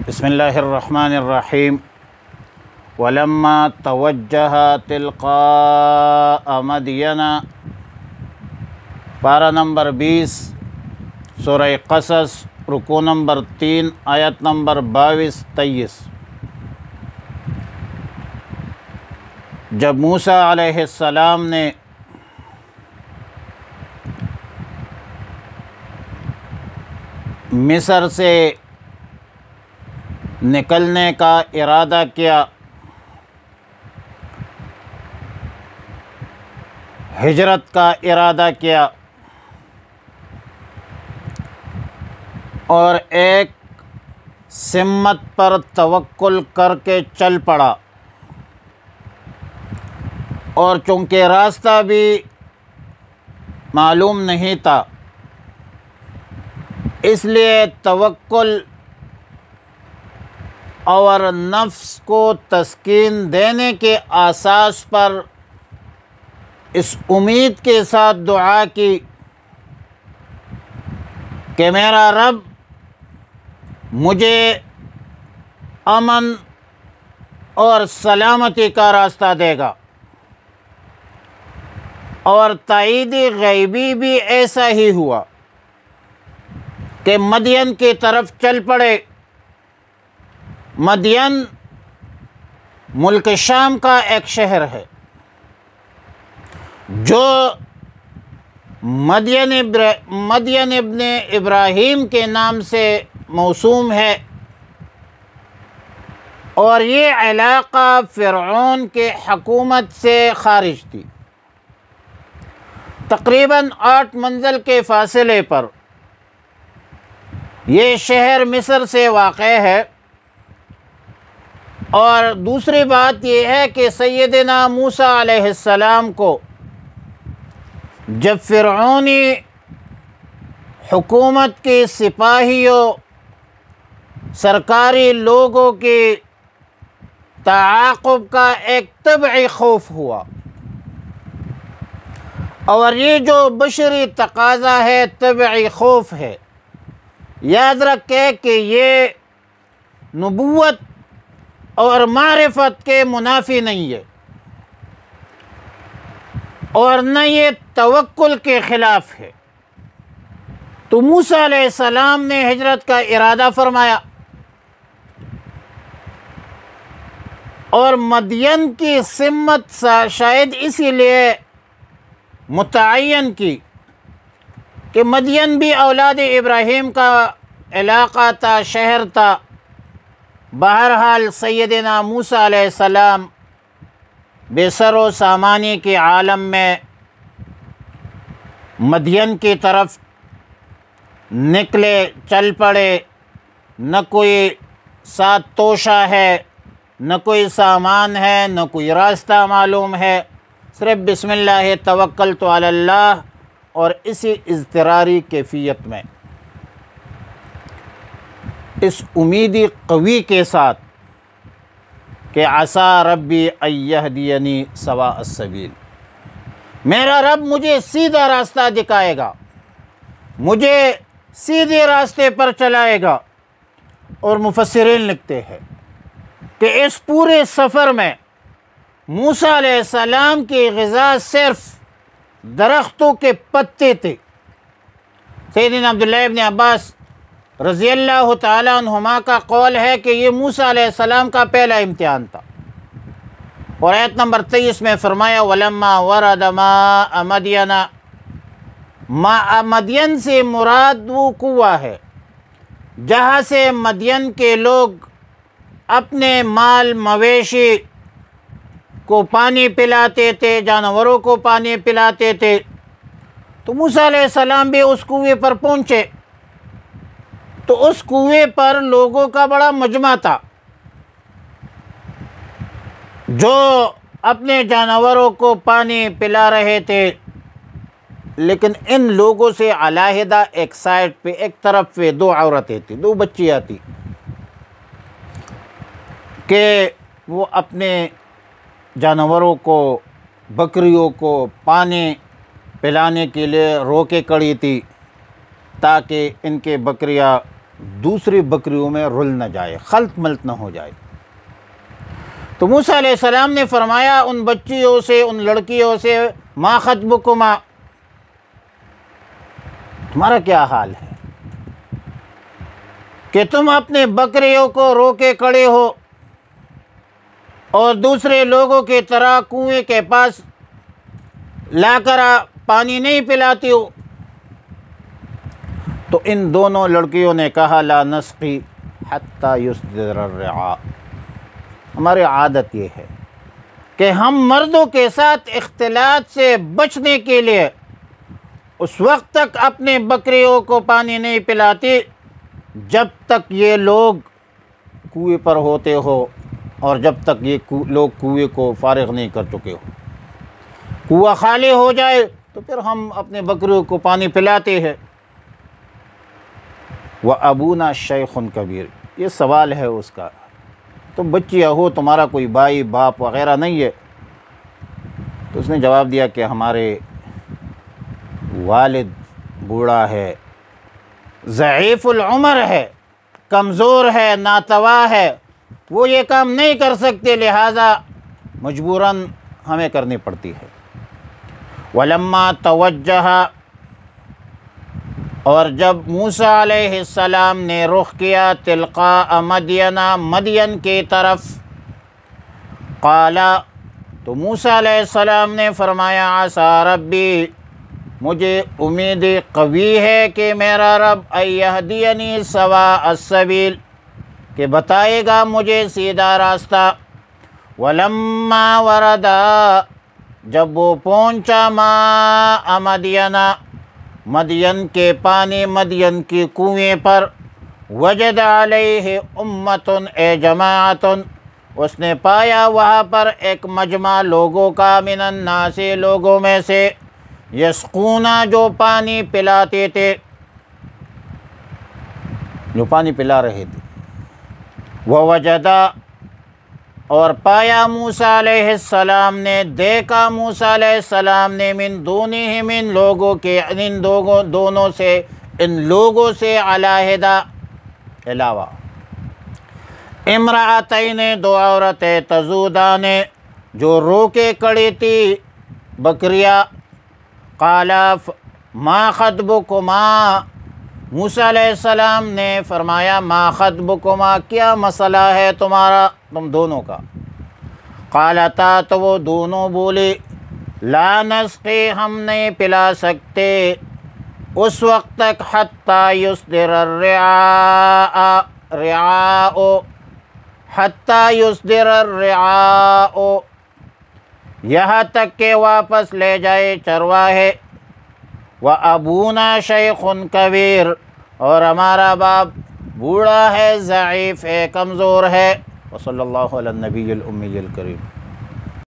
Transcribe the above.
بسم اللہ الرحمن الرحیم ولما توجہ تلقاء مدین، پارہ نمبر 20 سورہ قصص، رکوع نمبر 3 آیت نمبر 22-23۔ جب موسیٰ علیہ السلام نے مصر سے نکلنے کا ارادہ کیا، ہجرت کا ارادہ کیا، اور ایک سمت پر توکل کر کے چل پڑا، اور چونکہ راستہ بھی معلوم نہیں تھا، اس لیے توکل اور نفس کو تسکین دینے کے اساس پر اس امید کے ساتھ دعا کی کہ میرا رب مجھے امن اور سلامتی کا راستہ دے گا، اور تائید غیبی بھی ایسا ہی ہوا کہ مدین کی طرف چل پڑے۔ مدین ملک شام کا ایک شہر ہے جو مدین ابن ابراہیم کے نام سے موسوم ہے، اور یہ علاقہ فرعون کے حکومت سے خارج تھی۔ تقریباً 8 منزل کے فاصلے پر یہ شہر مصر سے واقع ہے۔ اور دوسری بات یہ ہے کہ سیدنا موسیٰ علیہ السلام کو جب فرعونی حکومت کے سپاہیوں، سرکاری لوگوں کے تعاقب کا ایک طبعی خوف ہوا، اور یہ جو بشری تقاضا ہے طبعی خوف ہے، یاد رکھے کہ یہ نبوت اور معرفت کے منافی نہیں ہے، اور نہ یہ توکل کے خلاف ہے۔ تو موسیٰ علیہ السلام نے ہجرت کا ارادہ فرمایا، اور مدین کی سمت شاید اسی لیے متعین کی کہ مدین بھی اولاد ابراہیم کا علاقہ تھا، شہر تھا۔ بہرحال سیدنا موسیٰ علیہ السلام بے سر و سامانی کے عالم میں مدین کی طرف نکلے، چل پڑے۔ نہ کوئی ساتھ توشہ ہے، نہ کوئی سامان ہے، نہ کوئی راستہ معلوم ہے، صرف بسم اللہ توکلت علی اللہ، اور اسی اضطراری کیفیت میں اس امیدی قوی کے ساتھ کہ عسیٰ ربی ان یہدینی سواء السبیل، میرا رب مجھے سیدھا راستہ دکھائے گا، مجھے سیدھے راستے پر چلائے گا۔ اور مفسرین لکھتے ہیں کہ اس پورے سفر میں موسیٰ علیہ السلام کی غذا صرف درختوں کے پتے تھے۔ سیدنا عبداللہ ابن عباس رضی اللہ تعالیٰ عنہما کا قول ہے کہ یہ موسیٰ علیہ السلام کا پہلا امتحان تھا، اور آیت نمبر 23 میں فرمایا وَلَمَّا وَرَدَ مَاءَ مَدْيَنَ، ماء مدین سے مراد وہ کنواں ہے جہاں سے مدین کے لوگ اپنے مال مویشی کو پانی پلاتے تھے، جانوروں کو پانی پلاتے تھے۔ تو موسیٰ علیہ السلام بھی اس کنویں پر پہنچے، تو اس کنویں پر لوگوں کا بڑا مجمع تھا جو اپنے جانوروں کو پانی پلا رہے تھے، لیکن ان لوگوں سے علیحدہ ایک سائڈ پہ، ایک طرف پہ 2 عورتیں تھیں، 2 بچیاں تھیں کہ وہ اپنے جانوروں کو، بکریوں کو پانی پلانے کے لیے روکے کھڑی تھی تاکہ ان کے بکریاں دوسری بکریوں میں رل نہ جائے، خلط ملط نہ ہو جائے۔ تو موسیٰ علیہ السلام نے فرمایا ان بچیوں سے، ان لڑکیوں سے، ما خطبکما، تمہارا کیا حال ہے کہ تم اپنے بکریوں کو روکے کھڑے ہو اور دوسرے لوگوں کی طرح کنویں کے پاس لا کر پانی نہیں پلاتی ہو؟ تو ان دونوں لڑکیوں نے کہا لا نسقی حتی یصدر الرعاء، ہماری عادت یہ ہے کہ ہم مردوں کے ساتھ اختلاط سے بچنے کے لیے اس وقت تک اپنے بکریوں کو پانی نہیں پلاتی جب تک یہ لوگ کنویں پر ہوتے ہو اور جب تک یہ لوگ کنویں کو فارغ نہیں کر چکے ہو۔ کنواں خالی ہو جائے تو پھر ہم اپنے بکریوں کو پانی پلاتے ہیں۔ وَأَبُونَا شَيْخٌ کبیر، یہ سوال ہے اس کا، تم بچیاں ہو، تمہارا کوئی بھائی باپ وغیرہ نہیں ہے؟ تو اس نے جواب دیا کہ ہمارے والد بوڑھا ہے، ضعیف العمر ہے، کمزور ہے، ناتواں ہے، وہ یہ کام نہیں کر سکتے، لہٰذا مجبوراً ہمیں کرنی پڑتی ہے۔ وَلَمَّا تَوَجَّهَ، اور جب موسیٰ علیہ السلام نے رخ کیا تلقاء مدینہ، مدین کی طرف، قال، تو موسیٰ علیہ السلام نے فرمایا عسیٰ ربی، مجھے امید قوی ہے کہ میرا رب ان یہدینی سواء السبیل، کہ بتائے گا مجھے سیدھا راستہ۔ ولما وردا، جب وہ پہنچا ماء مدینہ، مدین کے پانی، مدین کی کنویں پر، وجد علیہ امۃ، اے جماعت، اس نے پایا وہاں پر ایک مجمع لوگوں کا، من الناس، لوگوں میں سے، یسقون، جو پانی پلاتے تھے، جو پانی پلا رہے تھے۔ ووجد، اور پایا موسیٰ علیہ السلام نے، دیکھا موسیٰ علیہ السلام نے، من دونہم، ان لوگوں کے، ان دونوں سے، ان لوگوں سے، علیحدہ، علاوہ، امرأتین، دو عورتیں، تذودان، جو روکے کھڑی تھی بکریاں۔ قال، ما خطبکما، موسیٰ علیہ السلام نے فرمایا ما خطبکما، کیا مسئلہ ہے تمہارا، تم دونوں کا؟ قالتا، تو وہ دونوں بولے لا نسقی، ہم نہیں پلا سکتے اس وقت تک، حتی یصدر الرعاء، حتی یصدر الرعاء، یہاں تک کہ واپس لے جائے چرواہے۔ وَأَبُونَا شَيْخٌ کبیر، اور ہمارا باپ بوڑھا ہے، ضعیف ہے، کمزور ہے۔ وصلی اللہ علی النبی الأمی الکریم۔